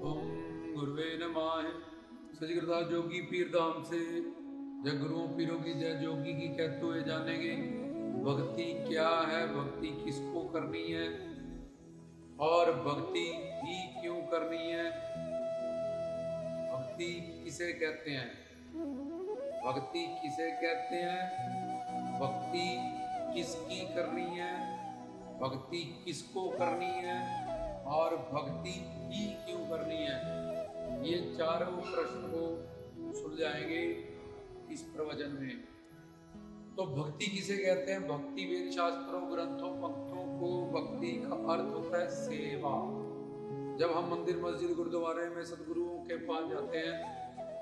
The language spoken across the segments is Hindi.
ओम गुरुवे नमः। सचकृता जोगी पीर धाम से जय गुरुओं पीरों की जय। जोगी की कहते हुए जानेंगे भक्ति क्या है, भक्ति किसको करनी है और भक्ति ही क्यों करनी है। भक्ति किसे कहते हैं, भक्ति किसे कहते हैं, भक्ति किसकी करनी है, भक्ति किसको करनी है और भक्ति ही क्यों करनी है। ये चारों प्रश्न को सुलझाएंगे इस प्रवचन में। तो भक्ति किसे कहते हैं? भक्ति वेद शास्त्रों ग्रंथों पंक्तों को भक्ति का अर्थ होता है सेवा। जब हम मंदिर मस्जिद गुरुद्वारे में सदगुरुओं के पास जाते हैं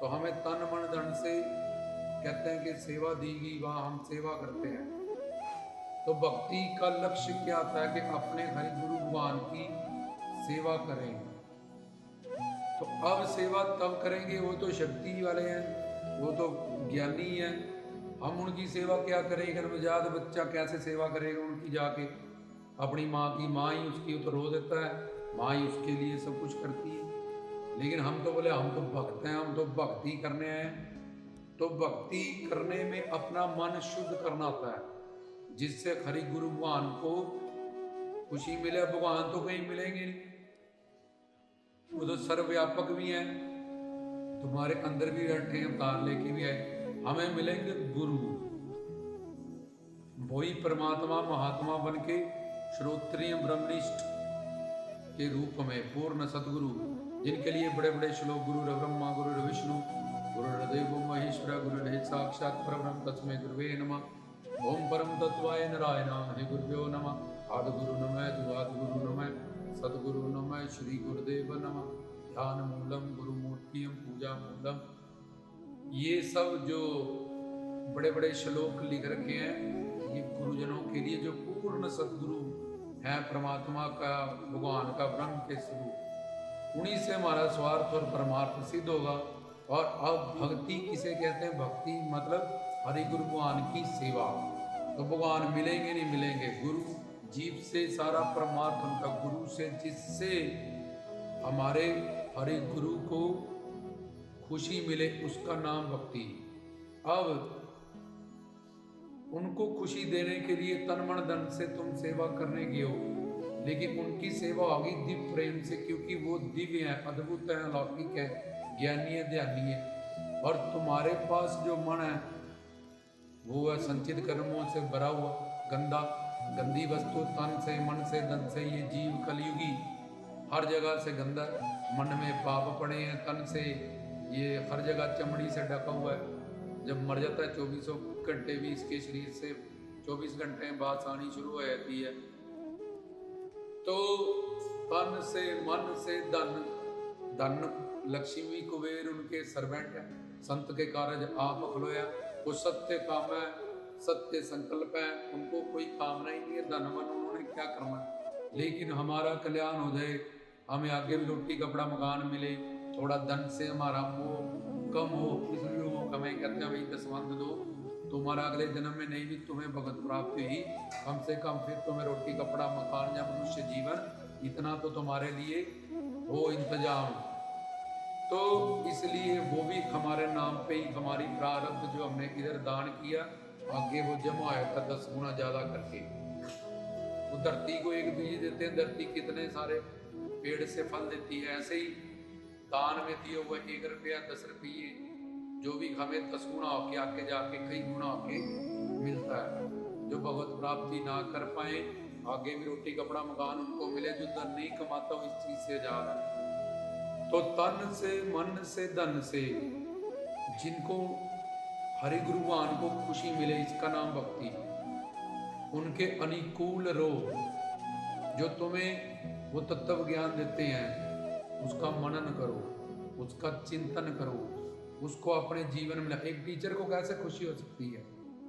तो हमें तन मन धन से कहते हैं कि सेवा दी गई, वहां हम सेवा करते हैं। तो भक्ति का लक्ष्य क्या आता है कि अपने हरि गुरु भगवान की सेवा करें। तो अब सेवा तब करेंगे, वो तो शक्ति वाले हैं, वो तो ज्ञानी हैं। हम उनकी सेवा क्या करेंगे? नवजात बच्चा कैसे सेवा करेगा उनकी? जाके अपनी माँ की, माँ ही उसकी तो रो देता है, माँ ही उसके लिए सब कुछ करती है। लेकिन हम तो बोले हम तो भक्त हैं, हम तो भक्ति करने आए। तो भक्ति करने में अपना मन शुद्ध करना होता है, जिससे हरि गुरु भगवान को खुशी मिले। भगवान तो कहीं मिलेंगे नहीं, वो तो सर्वव्यापक भी है, तुम्हारे अंदर भी बैठे हैं, अवतार लेके भी है। हमें मिलेंगे गुरु, वही परमात्मा महात्मा बन के श्रोत्रिय ब्रह्मनिष्ठ के रूप में पूर्ण सतगुरु, जिनके लिए बड़े बड़े श्लोक गुरु ब्रह्मा गुरु विष्णु गुरुर्देव महेश्वर गुरुर् साक्षात् परब्रह्म तस्मै गुरुवे नमः। ओम परम तत्वाय नारायणाय गुरुभ्यो नमः। आदि गुरु नमः, द्वादि गुरु नमः, सद्गुरु नमः, श्री गुरुदेव नमः। ध्यान मूलम गुरु मूर्तियम पूजा मूलम। ये सब जो बड़े बड़े श्लोक लिख रखे हैं, ये गुरुजनों के लिए जो पूर्ण सद्गुरु है, परमात्मा का, भगवान का, ब्रह्म के स्वरूप, उन्हीं से हमारा स्वार्थ और परमार्थ सिद्ध होगा। और अब भक्ति किसे कहते हैं? भक्ति मतलब हरि गुरु भगवान की सेवा। तो भगवान मिलेंगे नहीं मिलेंगे, गुरु जीव से सारा परमार्थ उनका, गुरु से, जिससे हमारे हरि गुरु को खुशी मिले, उसका नाम भक्ति। अब उनको खुशी देने के लिए तन मन धन से तुम सेवा करने गए हो, लेकिन उनकी सेवा होगी दिव्य प्रेम से, क्योंकि वो दिव्य है, अद्भुत है, अलौकिक है, ज्ञानी है, ध्यानी है। और तुम्हारे पास जो मन है वो है संचित कर्मों से भरा हुआ, गंदा, गंदी वस्तु, तन से, मन से, धन से। ये जीव कलयुगी हर जगह से गंदा है, मन में पाप पड़े हैं, तन से ये हर जगह चमड़ी से ढका हुआ है। जब मर जाता है 24 घंटे भी इसके शरीर से 24 घंटे बाद आनी शुरू हो जाती है। तो तन से, मन से, धन, धन लक्ष्मी कुबेर उनके सर्वेंट है, संत के कार्य आप खलोया। वो सत्य काम है, सत्य संकल्प है, उनको कोई कामना ही नहीं है, धन मन उन्होंने क्या करना है। लेकिन हमारा कल्याण हो जाए, हमें आगे भी रोटी कपड़ा मकान मिले, थोड़ा धन से हमारा मोह कम हो, इसलिए वो हमें कहते हैं भाई दसवंध दो, तुम्हारा अगले जन्म में नहीं भी तुम्हें भगत प्राप्त हुई, कम से कम फिर तुम्हें रोटी कपड़ा मकान या मनुष्य जीवन इतना तो तुम्हारे लिए हो इंतजाम। तो इसलिए वो भी हमारे नाम पे ही, हमारी प्रारब्ध जो हमने इधर दान किया, आगे वो जमा आया था 10 गुना ज्यादा करके। वो धरती को एक बीज देते हैं, धरती कितने सारे पेड़ से फल देती है। ऐसे ही दान में दिए हुए 1 रुपया 10 रुपये जो भी हमें 10 गुना होके आके जाके कई गुना होके मिलता है। जो भगवत प्राप्ति ना कर पाए, आगे भी रोटी कपड़ा मकान उनको मिले, जो धन नहीं कमाता वो इस चीज से आजाद है। तो तन से, मन से, धन से जिनको हरि गुरु भगवान को खुशी मिले, इसका नाम भक्ति। उनके अनुकूल रहो, जो तुम्हें वो तत्व ज्ञान देते हैं, उसका मनन करो, उसका चिंतन करो, उसको अपने जीवन में। एक टीचर को कैसे खुशी हो सकती है?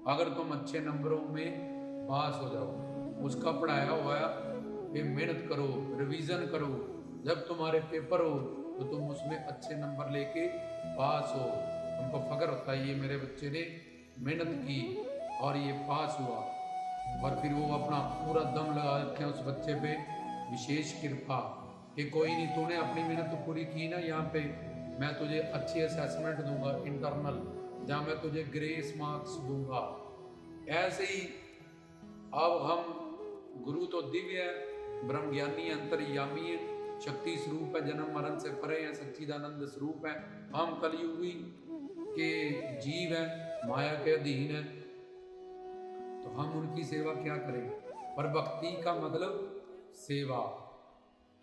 अगर तुम अच्छे नंबरों में पास हो जाओ, उसका पढ़ाया हुआ पे मेहनत करो, रिवीजन करो, जब तुम्हारे पेपर हो तो तुम उसमें अच्छे नंबर लेके पास हो, तुमको फख्र होता है ये मेरे बच्चे ने मेहनत की और ये पास हुआ। और फिर वो अपना पूरा दम लगा रखे हैं उस बच्चे पे, विशेष कृपा कि कोई नहीं, तूने अपनी मेहनत तो पूरी की ना, यहाँ पे मैं तुझे अच्छी असेसमेंट दूंगा इंटरनल, जहाँ मैं तुझे ग्रेस मार्क्स दूंगा। ऐसे ही अब हम, गुरु तो दिव्य है, ब्रह्म ज्ञानी अंतर्यामी है, शक्ति स्वरूप है, जन्म मरण से परे है, सच्चिदानंद स्वरूप है। हम कलयुगी के जीव हैं, माया के अधीन है, तो हम उनकी सेवा क्या करें। पर भक्ति का मतलब सेवा,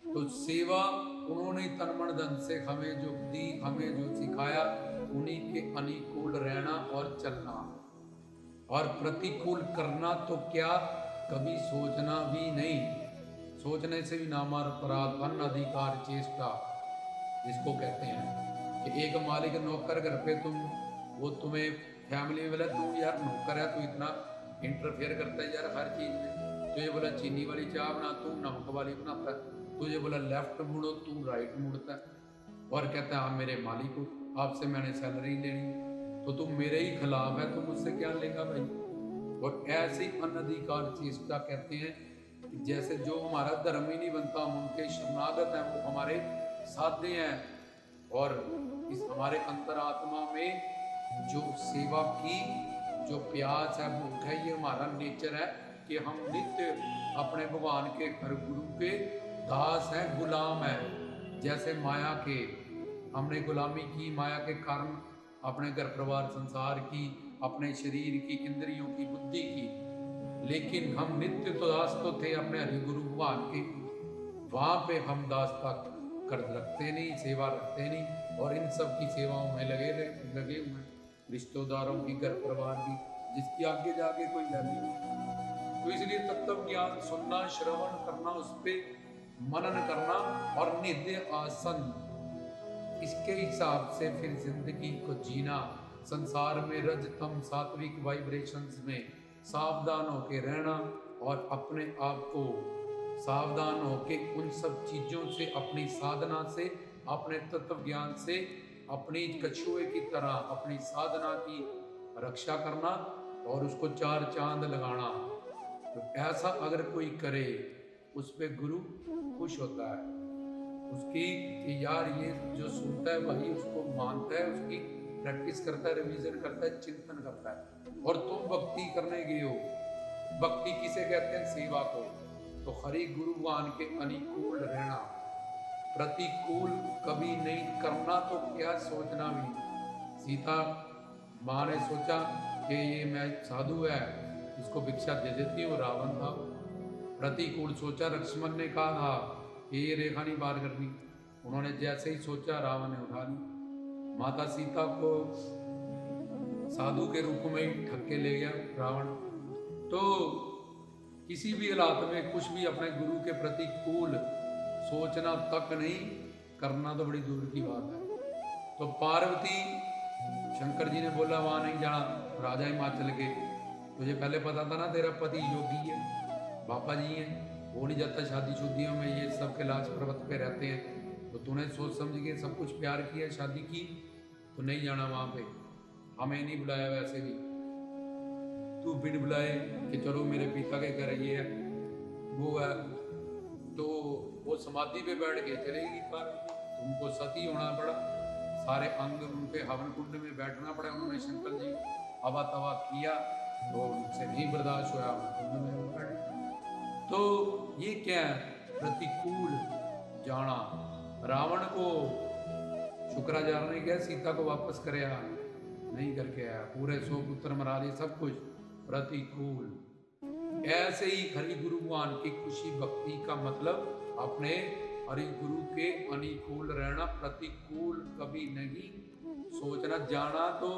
तो सेवा उन्होंने तन मन धन से हमें जो दी, हमें जो सिखाया, उन्हीं के अनुकूल रहना और चलना। और प्रतिकूल करना तो क्या, कभी सोचना भी नहीं, सोचने से भी नामार अपराध, अनधिकार चेष्टा जिसको कहते हैं कि एक मालिक नौकर घर पे वो तुम्हें फैमिली में बोला तू यार नौकर है, तू इतना इंटरफेयर करता है यार हर चीज में, तुझे बोला चीनी वाली चाय बना, तू नमक वाली बनाता है, तुझे बोला लेफ्ट मुड़ो, तू राइट मुड़ता है, और कहता है आप मेरे मालिक हो, आपसे मैंने सैलरी लेनी, तो तुम मेरे ही खिलाफ है, तो मुझसे क्या लेगा भाई। और ऐसी अनधिकार चेष्टा कहते हैं कि जैसे जो हमारा धर्म ही नहीं बनता, हम उनके शरणागत हैं, वो हमारे साध्य हैं। और इस हमारे अंतरात्मा में जो सेवा की जो प्यास है, भूख है, ये हमारा नेचर है कि हम नित्य अपने भगवान के हर गुरु के दास हैं, गुलाम हैं। जैसे माया के हमने गुलामी की, माया के कारण अपने घर परिवार संसार की, अपने शरीर की, इंद्रियों की, बुद्धि की, लेकिन हम नित्य तो दास तो थे अपने हरि गुरु भगवान के, वहां पे हम दासता कर रखते नहीं, सेवा रखते नहीं, और इन सब की सेवाओं में लगे हुए, रिश्तेदारों की, घर परिवार की, जिसकी आगे जाके कोई वैल्यू नहीं। तो इसलिए तत्व ज्ञान सुनना, श्रवण करना, उस पर मनन करना और नित्य आसन, इसके हिसाब से फिर जिंदगी को जीना, संसार में रजतम सात्विक वाइब्रेशंस में सावधान होके रहना, और अपने आप को सावधान होके उन सब चीजों से, अपनी साधना से, अपने तत्व ज्ञान से, अपनी कछुए की तरह अपनी साधना की रक्षा करना और उसको चार चांद लगाना। तो ऐसा अगर कोई करे, उस पे गुरु खुश होता है, उसकी कि यार ये जो सुनता है वही उसको मानता है, उसकी प्रैक्टिस करता है, रिवीजन करता है, चिंतन करता है। और तुम भक्ति करने गए हो, भक्ति किसे कहते हैं, सेवा को। तो हरि गुरु भगवान के अनुकूल रहना, प्रतिकूल कभी नहीं करना, तो क्या सोचना भी। सीता माँ ने सोचा कि ये मैं साधु है, इसको भिक्षा दे देती हूँ, रावण था। प्रतिकूल सोचा, लक्ष्मण ने कहा ये रेखा नहीं पार करनी, उन्होंने जैसे ही सोचा रावण ने उठा ली। माता सीता को साधु के रूप में ही ठग के ले गया रावण। तो किसी भी हालात में कुछ भी अपने गुरु के प्रतिकूल सोचना तक नहीं, करना तो बड़ी दूर की बात है। तो पार्वती, शंकर जी ने बोला वहां नहीं जाना, राजा हिमाचल के, तुझे पहले पता था ना तेरा पति योगी है, बाबा जी हैं, वो नहीं जाता शादी शुदियों में, ये सब कैलाश पर्वत पे रहते हैं, तो तूने सोच समझ के सब कुछ प्यार किया, शादी की, तो नहीं जाना वहां पे, हमें नहीं बुलाया, वैसे भी तू बिन बुलाए कि चलो मेरे पिता के घर ये है वो है, तो वो समाधि पे बैठ के चलेगी, पर तुमको सती होना पड़ा, सारे अंग उनके हवन कुंड में बैठना पड़ा। उन्होंने शंकर जी हवा तवा किया तो उनसे नहीं बर्दाश्त हुआ, कुंड में बैठ। तो ये क्या है, प्रतिकूल जाना। रावण को शुक्राचार्य ने क्या सीता को वापस करे आया, नहीं करके आया, पूरे 100 पुत्र मरा लिए, सब कुछ प्रतिकूल। ऐसे ही हरि गुरु भगवान की खुशी भक्ति का मतलब अपने हरि गुरु के अनुकूल रहना, प्रतिकूल कभी नहीं सोचना। जाना तो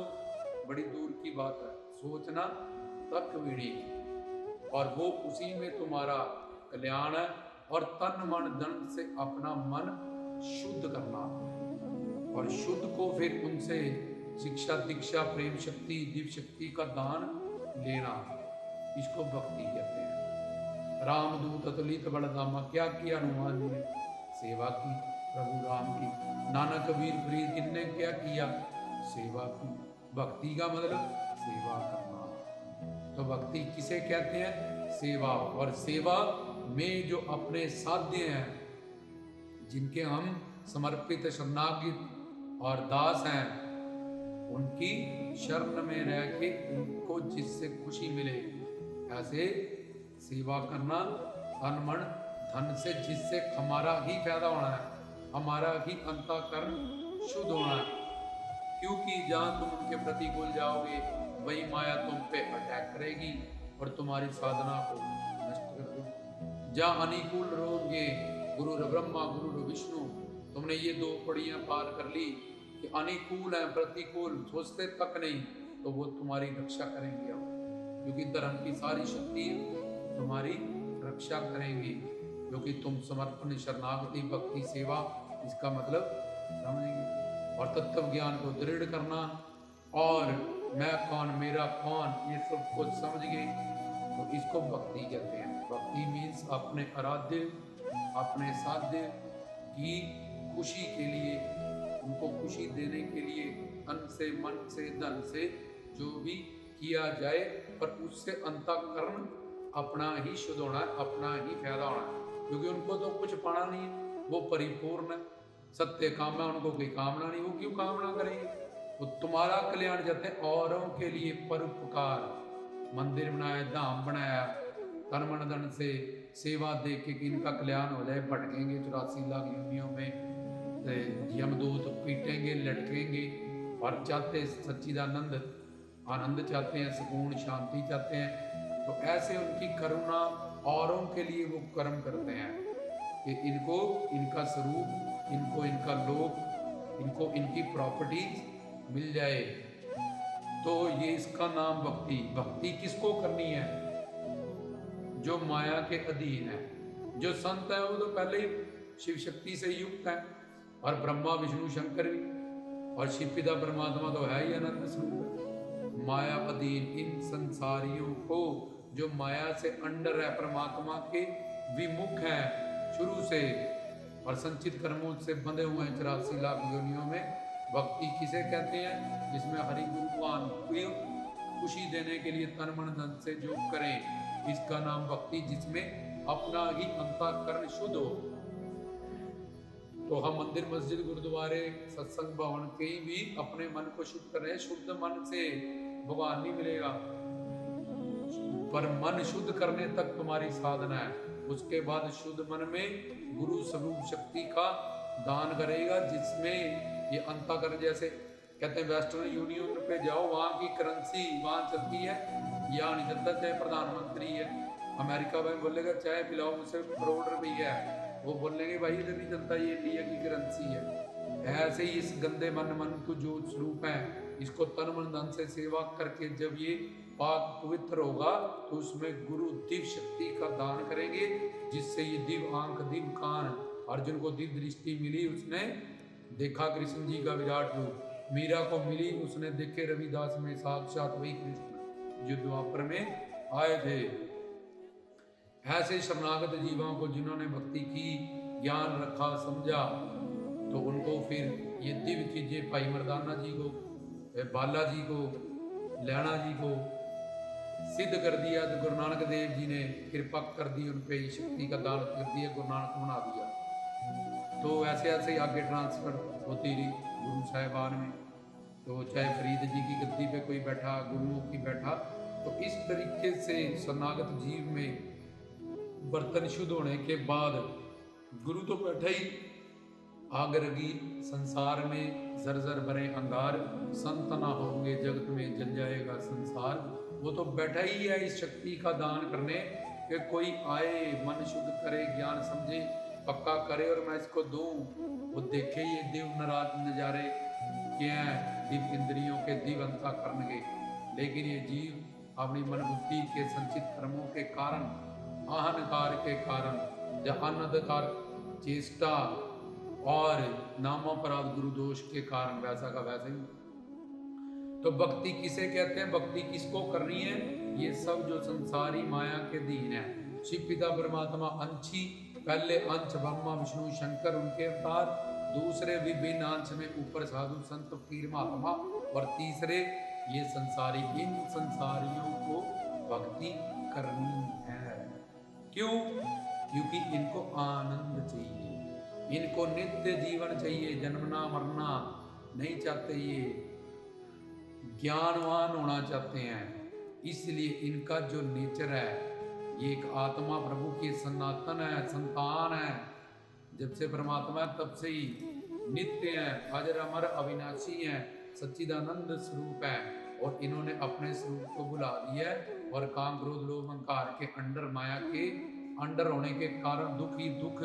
बड़ी दूर की बात है, सोचना तक भी नहीं, और वो उसी में तुम्हारा कल्याण है। और तन मन धन से अपना मन शुद्ध करना, और शुद्ध को फिर उनसे शिक्षा दीक्षा प्रेम शक्ति दिव्य शक्ति का दान लेना, इसको भक्ति कहते हैं। रामदूत अतुलित बड़धामा, क्या किया हनुमान जी ने, सेवा की प्रभु राम की। नानक कबीर फरीद इनने क्या किया, सेवा की। भक्ति का मतलब सेवा करना। तो भक्ति किसे कहते हैं, सेवा। और सेवा में जो अपने साध्य हैं, जिनके हम समर्पित शरणागत और दास हैं, उनकी शरण में रह के उनको जिससे खुशी मिले, ऐसे सेवा करना तन मन धन से, जिससे हमारा ही फायदा होना है, हमारा ही अंतःकरण शुद्ध होना है। क्योंकि जहाँ तुम उनके प्रतिकूल जाओगे वही माया तुम पे अटैक करेगी और तुम्हारी साधना को नष्ट कर देगी। जहाँ अनुकूल रहोगे, गुरु ब्रह्मा गुरु विष्णु, तुमने ये दो पड़ियाँ पार कर ली कि अनुकूल है प्रतिकूल सोचते तक नहीं, तो वो तुम्हारी रक्षा करेंगे। अब क्योंकि धर्म की सारी शक्ति तुम्हारी रक्षा करेंगी, क्योंकि तुम समर्पण शरणागति भक्ति सेवा इसका मतलब समझेंगे। और तत्व ज्ञान को दृढ़ करना और मैं कौन मेरा कौन ये सब कुछ समझ गए, तो इसको भक्ति कहते हैं। भक्ति मीन्स अपने आराध्य अपने साध्य की खुशी के लिए, उनको खुशी देने के लिए तन से मन से धन से जो भी किया जाए, पर उससे अंतःकरण अपना ही शुद्ध होना है, अपना ही फायदा होना है। क्योंकि उनको तो कुछ पाना नहीं है, वो परिपूर्ण है, सत्य काम है, उनको कोई कामना नहीं, वो क्यों कामना करेंगे? वो तुम्हारा कल्याण चाहते हैं, औरों के लिए परोपकार। मंदिर बनाया, धाम बनाया, तन मन धन से सेवा दे के कि इनका कल्याण हो जाए, भटकेंगे 84 लाख योनियों में, यमदूत पीटेंगे लटकेंगे, और चाहते सच्चिदानंद आनंद चाहते हैं, सुकून शांति चाहते हैं। तो ऐसे उनकी करुणा औरों के लिए वो कर्म करते हैं कि इनको इनका स्वरूप, इनको इनका लोक, इनको इनकी प्रॉपर्टीज मिल जाए। तो ये इसका नाम भक्ति। भक्ति किसको करनी है? जो माया के अधीन है। जो संत है वो तो पहले ही शिव शक्ति से युक्त है, और ब्रह्मा विष्णु शंकर भी, और शिव पिता परमात्मा तो है ही अनंत स्वरूप। माया अधीन इन संसारियों को, जो माया से अंडर है, परमात्मा के विमुख है शुरू से, और संचित कर्मों से बंधे हुए हैं 84 लाख योनियों में। भक्ति किसे कहते हैं? जिसमें हरि गुरुवान खुशी देने के लिए तन मन धन से जो करें, इसका नाम भक्ति, जिसमें अपना ही अंतःकरण शुद्ध हो। तो हम मंदिर मस्जिद गुरुद्वारे सत्संग भवन कहीं भी अपने मन को शुद्ध कर रहे हैं। शुद्ध मन से भगवान नहीं मिलेगा, पर मन शुद्ध करने तक तुम्हारी साधना है। उसके बाद शुद्ध मन में गुरु स्वरूप शक्ति का दान करेगा, जिसमें ये अंतःकरण, जैसे कहते हैं वेस्टर्न यूनियन पे जाओ, वहाँ की करेंसी वहाँ चलती है, यहाँ नहीं चलता। चाहे प्रधानमंत्री है अमेरिका में बोलेगा चाय पिलाओ मुझे करोड़ रुपया है, वो बोलेंगे भाई इधर नहीं चलता, ये इंडिया की करेंसी है। ऐसे ही इस गंदे मन को जो स्वरूप है, इसको तन मन धन से सेवा करके जब ये पाक पवित्र होगा, तो उसमें गुरु दिव्य शक्ति का दान करेंगे, जिससे ये दिव्य आंख दिव्य कान, अर्जुन को दिव्य दृष्टि मिली, उसने देखा कृष्ण जी का विराट रूप। मीरा को मिली, उसने देखे रविदास में साक्षात वही कृष्ण जो द्वापर में आए थे। ऐसे शरणागत जीवों को जिन्होंने भक्ति की, ज्ञान रखा, समझा, तो उनको फिर ये दिव्य चीजें भाई मर्दाना जी को, बाला जी को, लैना जी को सिद्ध कर दिया। तो गुरु नानक देव जी ने कृपा कर दी, उन पे शक्ति का दान कर दिया, गुरु नानक बना दिया। तो ऐसे ऐसे आगे ट्रांसफर होती रही गुरु साहिबान में। तो चाहे फरीद जी की गद्दी पे कोई बैठा, गुरुओं की बैठा, तो इस तरीके से शरणागत जीव में बर्तन शुद्ध होने के बाद गुरु तो बैठा ही, आग लगी संसार में जर्जर भरे अंगार, संत ना होंगे जगत में जल जाएगा संसार। वो तो बैठा ही है इस शक्ति का दान करने कि कोई आए, मन शुद्ध करे, ज्ञान समझे, पक्का करे और मैं इसको दूं। वो देखे ये दिव्य नाराज नजारे क्या हैं, दिव्य इंद्रियों के दिव्य अंतःकरण के। लेकिन ये जीव अपनी मन बुद्धि के संचित कर्मों के कारण, अहंकार के कारण, जहानदकार चेष्टा और नामोपराध गुरु दोष के कारण वैसा का वैसा ही। तो भक्ति किसे कहते हैं? भक्ति किसको करनी है? ये सब जो संसारी माया के दीन है। शिव पिता परमात्मा अंशी, पहले अंश ब्रह्मा विष्णु शंकर उनके अवतार, दूसरे विभिन्न अंश में ऊपर साधु संत फकीर महात्मा, और तीसरे ये संसारी। इन संसारियों को भक्ति करनी है। क्यों? क्योंकि इनको आनंद चाहिए, इनको नित्य जीवन चाहिए, जन्मना मरना नहीं चाहते, ये ज्ञानवान होना चाहते हैं। इसलिए इनका जो नेचर है, ये एक आत्मा प्रभु की सनातन है, संतान है। जब से परमात्मा है तब से ही नित्य है, अजर अमर अविनाशी है, सच्चिदानंद स्वरूप है। और इन्होंने अपने स्वरूप को बुला दिया और काम क्रोध लोभ अहंकार के अंडर, माया के अंडर होने के कारण दुख ही दुख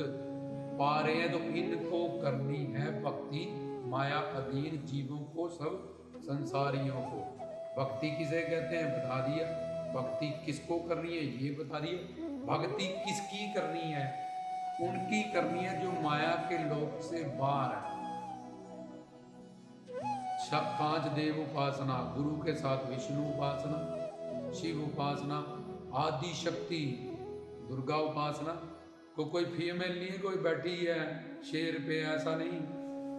पा रहे हैं। तो इनको करनी है भक्ति, माया अधीन जीवों को, सब संसारियों को। भक्ति किसे कहते हैं बता दिया, भक्ति किसको करनी है ये बता दिया। भक्ति किसकी करनी है? उनकी करनी है जो माया के लोक से बाहर है। 5 देव उपासना, गुरु के साथ विष्णु उपासना, शिव उपासना, आदि शक्ति दुर्गा उपासना। कोई फीमेल नहीं है, कोई बैठी है शेर पे, ऐसा नहीं।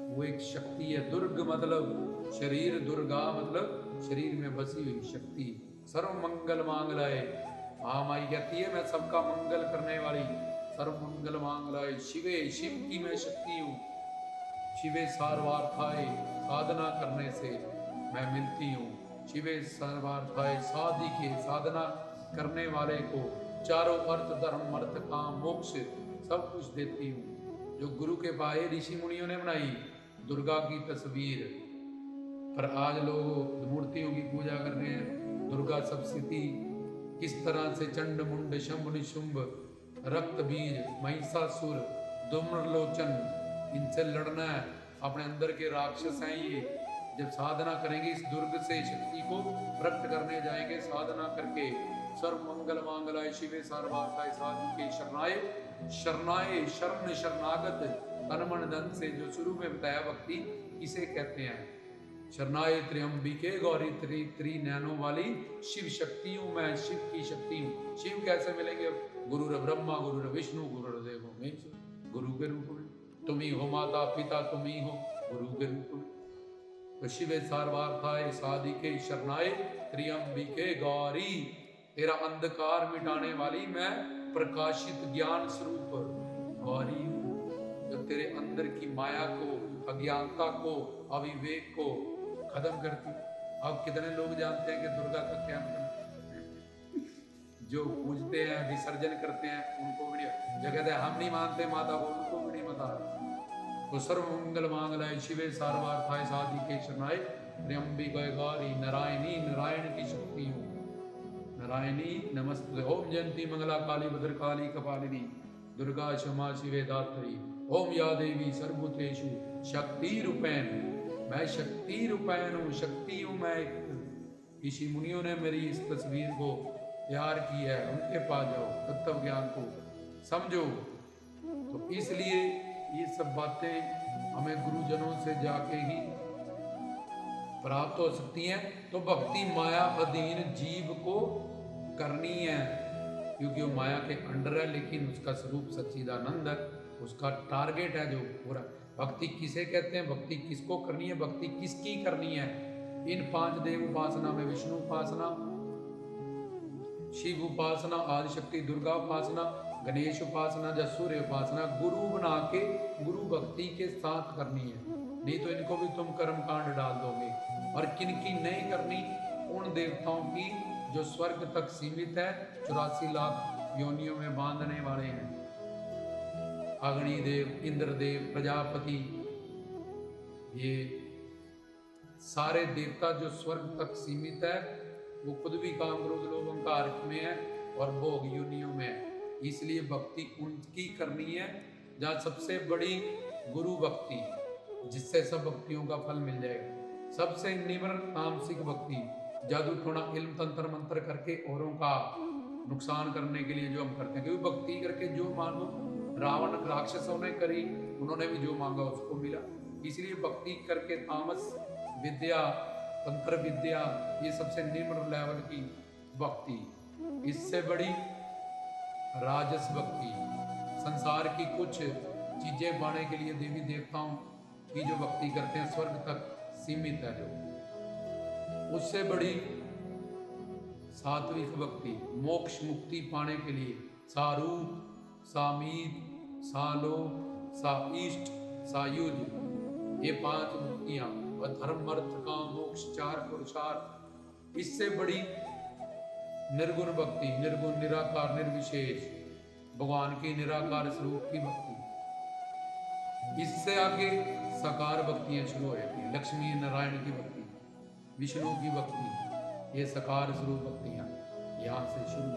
वो एक शक्ति है। दुर्ग मतलब शरीर, दुर्गा मतलब शरीर में बसी हुई शक्ति। सर्व मंगल मांगलाए, माई कहती है मैं सबका मंगल करने वाली। सर्व मंगल मांगलाए शिवे, शिव की मैं शक्ति हूँ। शिवे सर्वार्थाय, साधना करने से मैं मिलती हूँ। शिवे सर्वार्थाय, साधिके, साधना करने वाले को चारों अर्थ, धर्म, अर्थ, काम, मोक्ष सब कुछ देती हूँ। जो गुरु के पाए ऋषि मुनियों ने बनाई दुर्गा की तस्वीर, पर आज लोग मूर्तियों की पूजा कर रहे हैं। दुर्गा सप्तशती किस तरह से चंड मुंड शंभ निशुंभ, रक्त बीज, महिषासुर, धूम्रलोचन, इनसे लड़ना है। अपने अंदर के राक्षस हैं ये। जब साधना करेंगे इस दुर्ग से शक्ति को प्रकट करने जाएंगे, साधना करके। सर्व मंगल मांगलाय शिवे सर्वार्थाय साधिके शरणाय, शरणाय शरण शरणागत तन मन धन से, जो शुरू में बताया भक्ति किसे कहते हैं। शरणाय त्र्यंबिके गौरी, त्रिनयनों वाली शिव शक्ति हूँ मैं, शिव की शक्ति हूँ। शिव कैसे मिलेंगे? गुरु ब्रह्मा, गुरु विष्णु, गुरु देवो महेश्वर। गुरु के रूप में तुम ही हो, माता पिता तुम ही हो, गुरु के रूप में। तो शिवे सर्वार्थाय साधिके शरणाय त्र्यंबिके गौरी, तेरा अंधकार मिटाने वाली मैं प्रकाशित ज्ञान स्वरूप गौरी हूँ, जो तेरे अंदर की माया को, अज्ञानता को, अविवेक को खत्म करती। अब कितने लोग जानते हैं कि दुर्गा का क्या मतलब है? जो पूजते हैं, विसर्जन करते हैं, उनको भी जो कहते हैं हम नहीं मानते माता को, उनको भी नहीं बता। तो सर्व मंगल मांगलाय शिवे सर्वार्थाय साधिके शरणाय त्र्यंबिके गौरी, नारायणी, नारायण की शक्ति हूँ, नारायणी नमस्ते। ओम जयंती मंगला काली भद्रकाली कपालिनी, दुर्गा क्षमा शिवे धात्री। ओम या देवी सर्वभूतेषु शक्ति रूपेण, मैं शक्ति रूपेण हूँ, शक्ति हूँ मैं। ऋषि मुनियों ने मेरी इस तस्वीर को तैयार की है, उनके पास जाओ, तत्व ज्ञान को समझो। तो इसलिए ये सब बातें हमें गुरुजनों से जाके ही प्राप्त हो सकती हैं। तो भक्ति माया अधीन जीव को करनी है, क्योंकि वो माया के अंडर है, लेकिन उसका स्वरूप सच्चिदानंद है, उसका टारगेट है जो पूरा। भक्ति किसे कहते हैं? भक्ति किसको करनी है? भक्ति किसकी करनी है? इन 5 देव उपासना में विष्णु उपासना, शिव उपासना, आदिशक्ति दुर्गा उपासना, गणेश उपासना, या सूर्य उपासना गुरु बना के गुरु भक्ति के साथ करनी है। नहीं तो इनको भी तुम कर्म कांड डाल दोगे। और किनकी नहीं करनी? उन देवताओं की जो स्वर्ग तक सीमित है, 84 लाख योनियों में बांधने वाले हैं। अग्निदेव, इंद्रदेव, प्रजापति, ये सारे देवता जो स्वर्ग तक सीमित है, वो खुद भी काम क्रोध लोभ अहंकार में है और भोग योनियों में है। इसलिए भक्ति उनकी करनी है जहाँ सबसे बड़ी गुरु भक्ति, जिससे सब भक्तियों का फल मिल जाएगा। सबसे निम्न तामसिक भक्ति, जादू टोना इल्म तंत्र मंत्र करके औरों का नुकसान करने के लिए जो हम करते हैं। क्योंकि भक्ति करके जो मानो रावण राक्षसों ने करी, उन्होंने भी जो मांगा उसको मिला। इसलिए भक्ति करके तामस विद्या, तंत्र विद्या, ये सबसे निम्न लेवल की भक्ति। इससे बड़ी राजस भक्ति, संसार की कुछ चीजें पाने के लिए देवी देवताओं की जो भक्ति करते हैं, स्वर्ग तक सीमित है जो। उससे बड़ी सात्विक भक्ति, मोक्ष मुक्ति पाने के लिए सारूप, सामीत, सालो, सा ईष्ट, सायुज, ये 5 मुक्तियां, और धर्म अर्थ काम मोक्ष 4 पुरुषार्थ। इससे बड़ी निर्गुण भक्ति, निर्गुण निराकार निर्विशेष भगवान की निराकार स्वरूप की भक्ति। इससे आगे साकार भक्तियां शुरू हो जाती हैं, लक्ष्मी नारायण की भक्ति, विष्णु की भक्ति, ये साकार स्वरूप भक्तियां यहाँ से शुरू।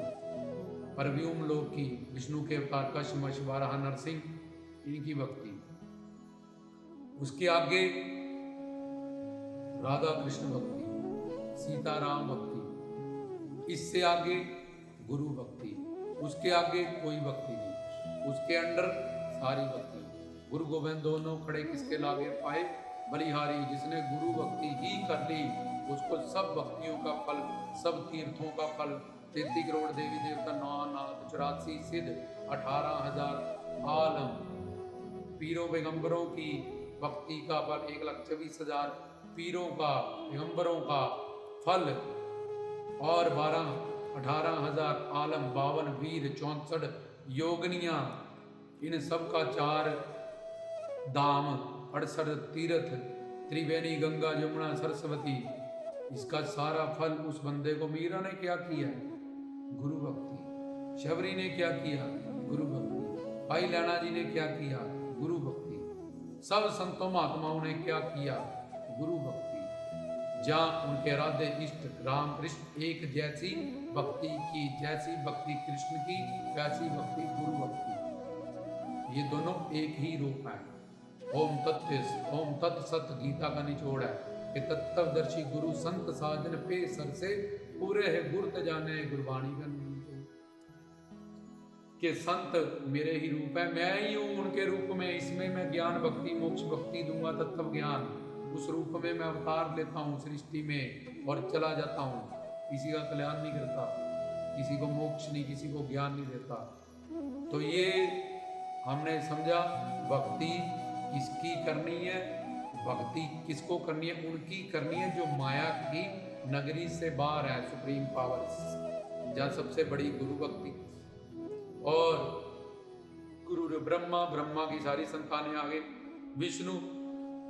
परव्योम लोक की विष्णु के अवतार कश्यप, वाराह, नरसिंह, इनकी भक्ति। उसके आगे राधा कृष्ण भक्ति, सीताराम भक्ति, इससे आगे गुरु भक्ति, उसके आगे कोई भक्ति नहीं, उसके अंडर सारी भक्ति। गुरु गोविंद दोनों खड़े किसके लागे पाए, बलिहारी। जिसने गुरु भक्ति ही कर ली उसको सब भक्तियों का फल, सब तीर्थों का फल, 33 करोड़ देवी देवता, 9 नाथ, 84 सिद्ध, 18,000 आलम, पीरों पैगंबरों की भक्ति का फल, 1,24,000 पीरों का पैगंबरों का फल, और 18,000 आलम, 52 वीर, 64 योगनियां, इन सब का 4 धाम, 68 तीर्थ, त्रिवेणी, गंगा, यमुना, सरस्वती, इसका सारा फल उस बंदे को। मीरा ने क्या किया? गुरु भक्ति। शबरी ने क्या किया? गुरु भक्ति। भाई लैना जी ने क्या किया? गुरु भक्ति। सब संतों महात्माओं ने क्या किया? गुरु भक्ति। जहाँ उनके आराध्य इष्ट राम कृष्ण एक जैसी भक्ति की, जैसी भक्ति कृष्ण की वैसी भक्ति गुरु भक्ति, ये दोनों एक ही रूप है। ओम तत्सत गीता का निचोड़ है कि तत्वदर्शी गुरु संत साजन पे सर से पूरे है गुरत जाने गुरबाणी का कि संत मेरे ही रूप है, मैं ही हूँ उनके रूप में। इसमें मैं ज्ञान भक्ति मोक्ष भक्ति दूंगा, तत्व ज्ञान उस रूप में मैं अवतार लेता हूँ सृष्टि में और चला जाता हूँ। किसी का कल्याण नहीं करता, किसी को मोक्ष नहीं, किसी को ज्ञान नहीं देता। तो ये हमने समझा भक्ति किसकी करनी है, भक्ति किसको करनी है, उनकी करनी है जो माया की नगरी से बाहर है, सुप्रीम पावर्स, जहाँ सबसे बड़ी गुरु भक्ति। और गुरु ब्रह्मा, ब्रह्मा की सारी संतानें आगे, विष्णु,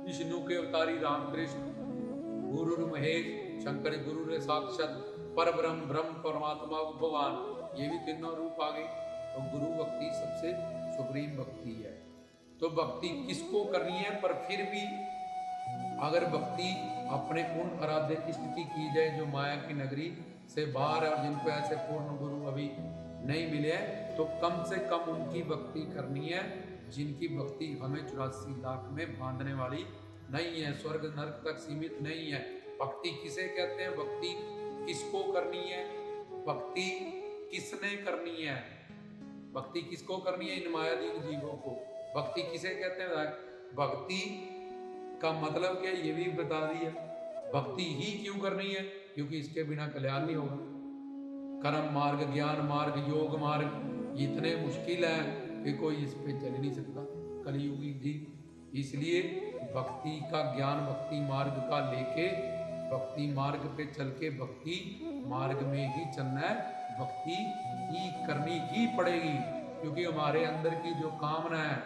विष्णु के अवतारी रामकृष्ण, गुरु महेश, शंकर गुरु साक्षात पर ब्रह्म, ब्रह्म परमात्मा भगवान, ये भी तीनों रूप आ गए। तो गुरु भक्ति सबसे सुप्रीम भक्ति है। तो भक्ति किसको करनी है, पर फिर भी अगर भक्ति अपने उन आराध्य इष्ट की जाए जो माया की नगरी से बाहर है और जिनको ऐसे पूर्ण गुरु अभी नहीं मिले हैं, तो कम से कम उनकी भक्ति करनी है जिनकी भक्ति हमें 84 लाख में बांधने वाली नहीं है, स्वर्ग नरक तक सीमित नहीं है। भक्ति किसे कहते हैं, भक्ति किसको करनी है, भक्ति किसने करनी है, भक्ति किसको करनी है, इन मायाधीन जीवों को। भक्ति किसे कहते हैं, भक्ति का मतलब क्या है ये भी बता दिया। भक्ति ही क्यों करनी है, क्योंकि इसके बिना कल्याण नहीं होगा। कर्म मार्ग, ज्ञान मार्ग, योग मार्ग इतने मुश्किल है कि कोई इस पे चल नहीं सकता कलियुगी जी। इसलिए भक्ति का ज्ञान भक्ति मार्ग का लेके भक्ति मार्ग पे चल के भक्ति मार्ग में ही चलना है, भक्ति ही करनी ही पड़ेगी। क्योंकि हमारे अंदर की जो कामना है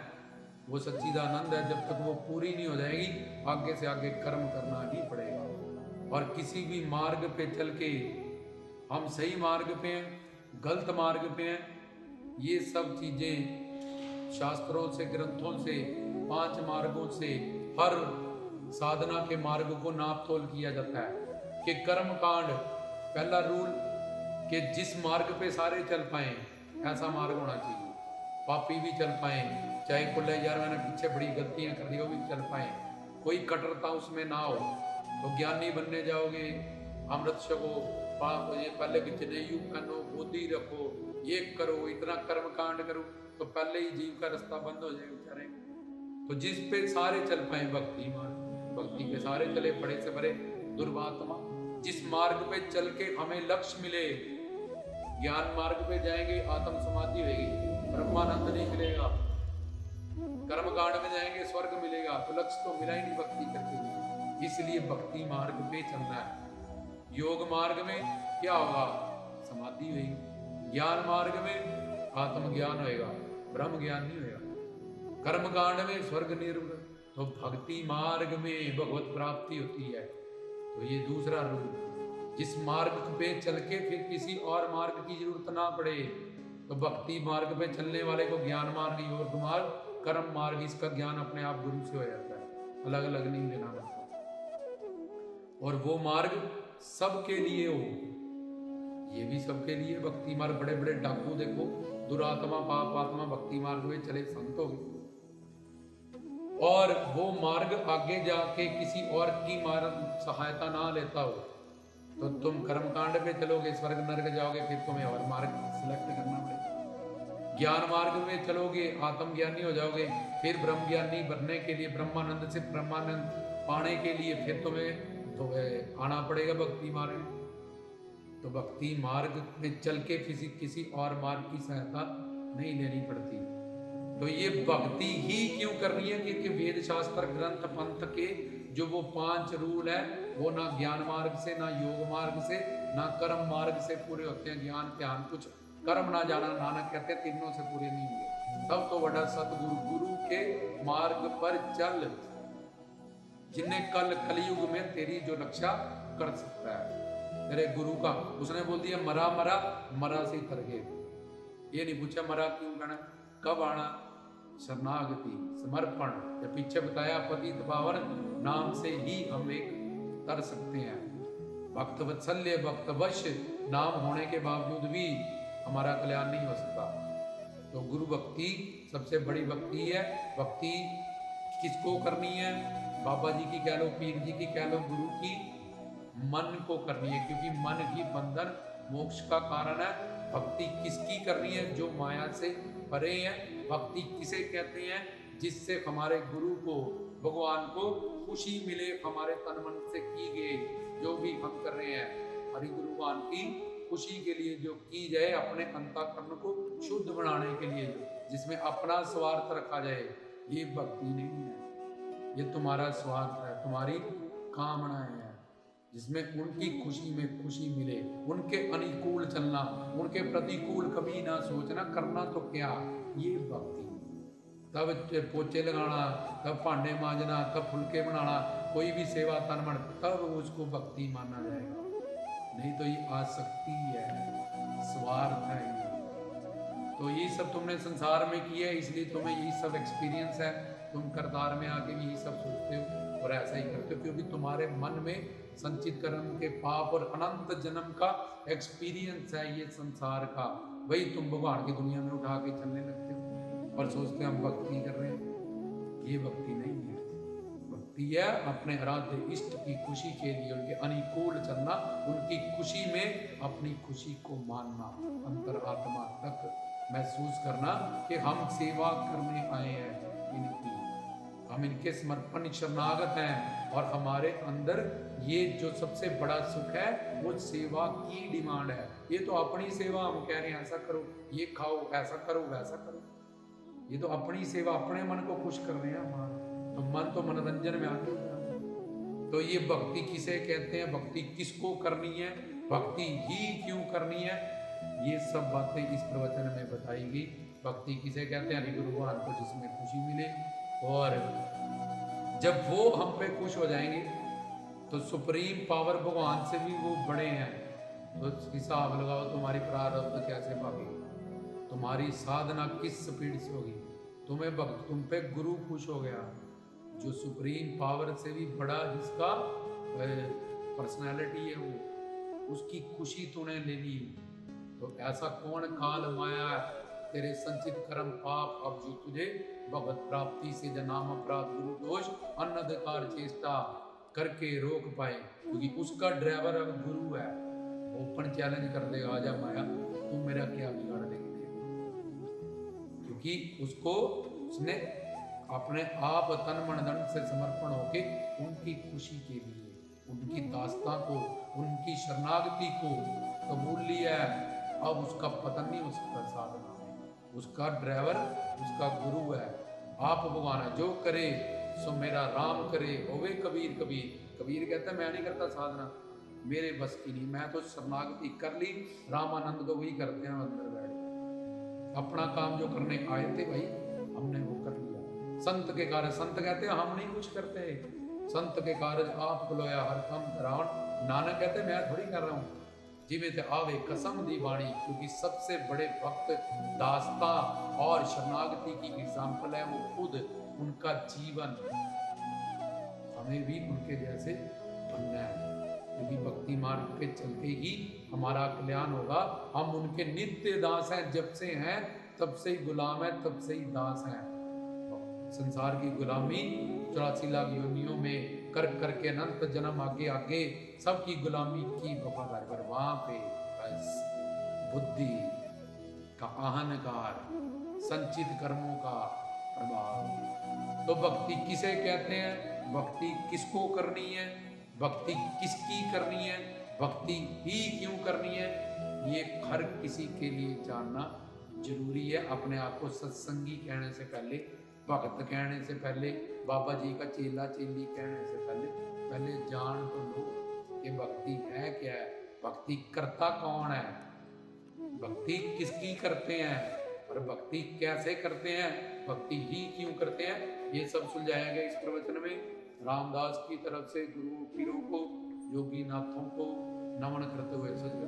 वो सच्चिदानंद है, जब तक वो पूरी नहीं हो जाएगी आगे से आगे कर्म करना ही पड़ेगा। और किसी भी मार्ग पे चल के हम सही मार्ग पे हैं, गलत मार्ग पे हैं, ये सब चीज़ें शास्त्रों से, ग्रंथों से, 5 मार्गों से, हर साधना के मार्ग को नाप तोल किया जाता है कि कर्म कांड पहला रूल कि जिस मार्ग पे सारे चल पाएं ऐसा मार्ग होना चाहिए। पापी भी चल पाएं, चाहे कुल्ले यार मैंने पीछे बड़ी गलतियां कर दी वो भी चल पाएं, कोई कटरता उसमें ना हो। तो ज्ञानी बनने जाओगे, अमृत छको, ये पहले कि जनेऊ पहनो, बुद्धि रखो, ये करो, इतना कर्म कांड करो, तो पहले ही जीव का रास्ता बंद हो जाएगा बेचारे। तो जिस पे सारे चल पाए भक्ति मार्ग, भक्ति पे सारे चले बड़े से बड़े दुर्वात्मा, जिस मार्ग पे चल के हमें लक्ष्य मिले, ज्ञान मार्ग पे जाएंगे आत्म समाधि होगी, ब्रह्मानंद नहीं मिलेगा, कर्म कांड में जाएंगे स्वर्ग मिलेगा, तो लक्ष्य तो मिला ही नहीं भक्ति करके। इसलिए भक्ति मार्ग पे चलना है। योग मार्ग में क्या होगा, समाधि होगी, ज्ञान मार्ग में आत्मज्ञान होएगा, ब्रह्म ज्ञान नहीं होएगा। कर्मकांड में स्वर्ग निर्वृत, तो भक्ति मार्ग में भगवत प्राप्ति होती है। तो ये दूसरा रूप, जिस मार्ग पे चल के फिर किसी और मार्ग की जरूरत ना पड़े। तो भक्ति मार्ग पे चलने वाले को ज्ञान मार्ग, योग मार्ग, कर्म मार्ग, इसका ज्ञान अपने आप गुरु से हो जाता है, अलग अलग नहीं लेना पड़ता। और वो मार्ग सबके लिए हो, ये भी सबके लिए भक्ति मार्ग। बड़े बड़े डाकू देखो, दुरात्मा पाप आत्मा भक्ति मार्ग में चले संत हो गए, और वो मार्ग आगे जाके किसी और की मार्ग सहायता ना लेता हो, तो तुम कर्मकांड पे चलोगे, स्वर्ग नरक जाओगे, फिर तुम्हें और मार्ग सिलेक्ट करना पड़ेगा। ज्ञान मार्ग में चलोगे, आत्मज्ञानी हो जाओगे, फिर ब्रह्म ज्ञानी बनने के लिए, ब्रह्मानंद से ब्रह्मानंद पाने के लिए फिर तुम्हें आना पड़ेगा भक्ति मार्ग में। तो भक्ति मार्ग में चल के किसी और मार्ग की सहायता नहीं लेनी पड़ती। तो ये भक्ति ही क्यों करनी है? क्योंकि वेद शास्त्र ग्रंथ पंथ के जो वो 5 रूल है, वो ना ज्ञान मार्ग से, ना योग मार्ग से, ना कर्म मार्ग से पूरे होते हैं। ज्ञान ध्यान कुछ कर्म ना जाना, नानक कहते हैं, तीनों से पूरे नहीं हुए। सब तो बड़ा सतगुरु, गुरु के मार्ग पर चल, जिन्हें कलयुग में तेरी जो रक्षा कर सकता है, तेरे गुरु का। उसने बोल दिया मरा मरा, मरा से तर गए। ये नहीं पूछा मरा क्यों कहना, कब आना, शरणागति समर्पण, या पीछे बताया पतित पावन नाम से ही हम एक तर सकते हैं। भक्त वत्सल्य भक्त वश नाम होने के बावजूद भी हमारा कल्याण नहीं हो सकता। तो गुरु भक्ति सबसे बड़ी भक्ति है। भक्ति किसको करनी है? बाबा जी की कह लो, पीर जी की कह लो, गुरु की मन को करनी है, क्योंकि मन ही बंधन मोक्ष का कारण है। भक्ति किसकी करनी है? जो माया से परे है। भक्ति किसे कहते हैं? जिससे हमारे गुरु को, भगवान को खुशी मिले, हमारे तन मन से की गई जो भी हम कर रहे हैं हरि गुरु भगवान की खुशी के लिए जो की जाए, अपने अंतःकरण को शुद्ध बनाने के लिए, जिसमें अपना स्वार्थ रखा जाए, ये भक्ति नहीं है। ये तुम्हारा स्वार्थ है, तुम्हारी कामनाएं हैं, जिसमें उनकी खुशी में खुशी मिले, उनके अनुकूल चलना, उनके प्रतिकूल कभी ना सोचना, करना तो क्या, ये भक्ति। तब पोचे लगाना, तब भांडे मांजना, तब फुलके बनाना, कोई भी सेवा तन मन, तब उसको भक्ति माना जाएगा। नहीं तो ये आसक्ति है, स्वार्थ है ये। तो ये सब तुमने संसार में किया है, इसलिए तुम्हें यही सब एक्सपीरियंस है। तुम करतार में आके भी यही सब सोचते हो और ऐसा ही करते हो, क्योंकि तुम्हारे मन में संचित कर्म के पाप और अनंत जन्म का एक्सपीरियंस है ये संसार का। वही तुम भगवान की दुनिया में उठा के चलने लगते हो और सोचते हैं हम भक्ति कर रहे हैं। ये भक्ति नहीं है। भक्ति है अपने आराध्य इष्ट की खुशी के लिए उनके अनुकूल चलना, उनकी खुशी में अपनी खुशी को मानना, अंतरात्मा तक महसूस करना कि हम सेवा करने आए हैं इनकी, हम इनके समर्पण शरणागत हैं, और हमारे अंदर ये जो सबसे बड़ा सुख है वो सेवा की डिमांड है। ये तो अपनी सेवा हम कह रहे हैं, ऐसा करो, ये खाओ, ऐसा करो, वैसा करो, ये तो अपनी सेवा, अपने मन को खुश कर रहे हैं हमारा। तो मन तो मनोरंजन में आगे। तो ये भक्ति किसे कहते हैं? भक्ति किसको करनी है? भक्ति ही क्यों करनी है? ये सब बातें इस प्रवचन में बताई गई। भक्ति किसे कहते हैं? हरि गुरु भगवान को जिसमें खुशी मिले, और जब वो हम पे खुश हो जाएंगे तो सुप्रीम पावर भगवान से भी वो बड़े हैं। तो हिसाब लगाओ तुम्हारी प्रारब्ध कैसे भागेगी, तुम्हारी साधना किस स्पीड से होगी। तुम्हें भक्त, तुम पे गुरु खुश हो गया, जो सुप्रीम पावर से भी बड़ा, जिसका पर्सनैलिटी है वो, उसकी खुशी तूने ले ली। तो ऐसा कौन काल माया तेरे संचित कर्म पाप अब जो तुझे भगवत प्राप्ति से जनाम अपराध गुरु दोष अनधिकार चेष्टा करके रोक पाए, क्योंकि उसका ड्राइवर अब गुरु है। ओपन चैलेंज कर देगा, आजा माया तू मेरा क्या बिगाड़ देगी, क्योंकि उसको उसने अपने आप तन मन धन से समर्पण होके उनकी खुशी के लिए, उनकी दास्तां को, उनकी शरणागति को कबूल लिया है। अब उसका पतन नहीं हो सकता साधना में। उसका ड्राइवर उसका गुरु है, आप भगवान है। जो करे सो मेरा राम करे, होवे कबीर कबीर। कबीर कहता है मैं नहीं करता साधना, मेरे बस की नहीं, मैं तो शरणागति कर ली। रामानंद तो वही करते हैं अंदर बैठ, अपना काम जो करने आए थे भाई हमने वो कर लिया। संत के कार्य, संत कहते हैं हम नहीं कुछ करते, संत के कार्य आप बुलाया हर काम करावन। नानक कहते मैं थोड़ी कर रहा हूँ, जिमें ते आवे कसम दी वाणी, क्योंकि सबसे बड़े भक्त दास्ता और शरणागति की एग्जाम्पल है वो खुद, उनका जीवन। हमें भी उनके जैसे बनना है, क्योंकि भक्ति मार्ग पे चलते ही हमारा कल्याण होगा। हम उनके नित्य दास हैं, जब से हैं तब से ही गुलाम है, तब से ही दास हैं। संसार की गुलामी 84 लाख योनियों में कर करके अनंत जन्म आगे आगे सबकी गुलामी की वफादार, पर वहां पे बस बुद्धि का अहंकार, संचित कर्मों का प्रभाव। तो भक्ति किसे कहते हैं, भक्ति किसको करनी है, भक्ति किसकी करनी है, भक्ति ही क्यों करनी है, ये हर किसी के लिए जानना जरूरी है। अपने आप को सत्संगी कहने से पहले, भक्त कहने से पहले, बाबा जी का चेला चेली कहने से पहले जान तो लो कि भक्ति है क्या है, भक्ति करता कौन है, भक्ति किसकी करते हैं और भक्ति कैसे करते हैं, भक्ति ही क्यों करते हैं, ये सब सुलझाया गया इस प्रवचन में। रामदास की तरफ से गुरु पीरों को, योगी नाथों को नमन करते हुए सच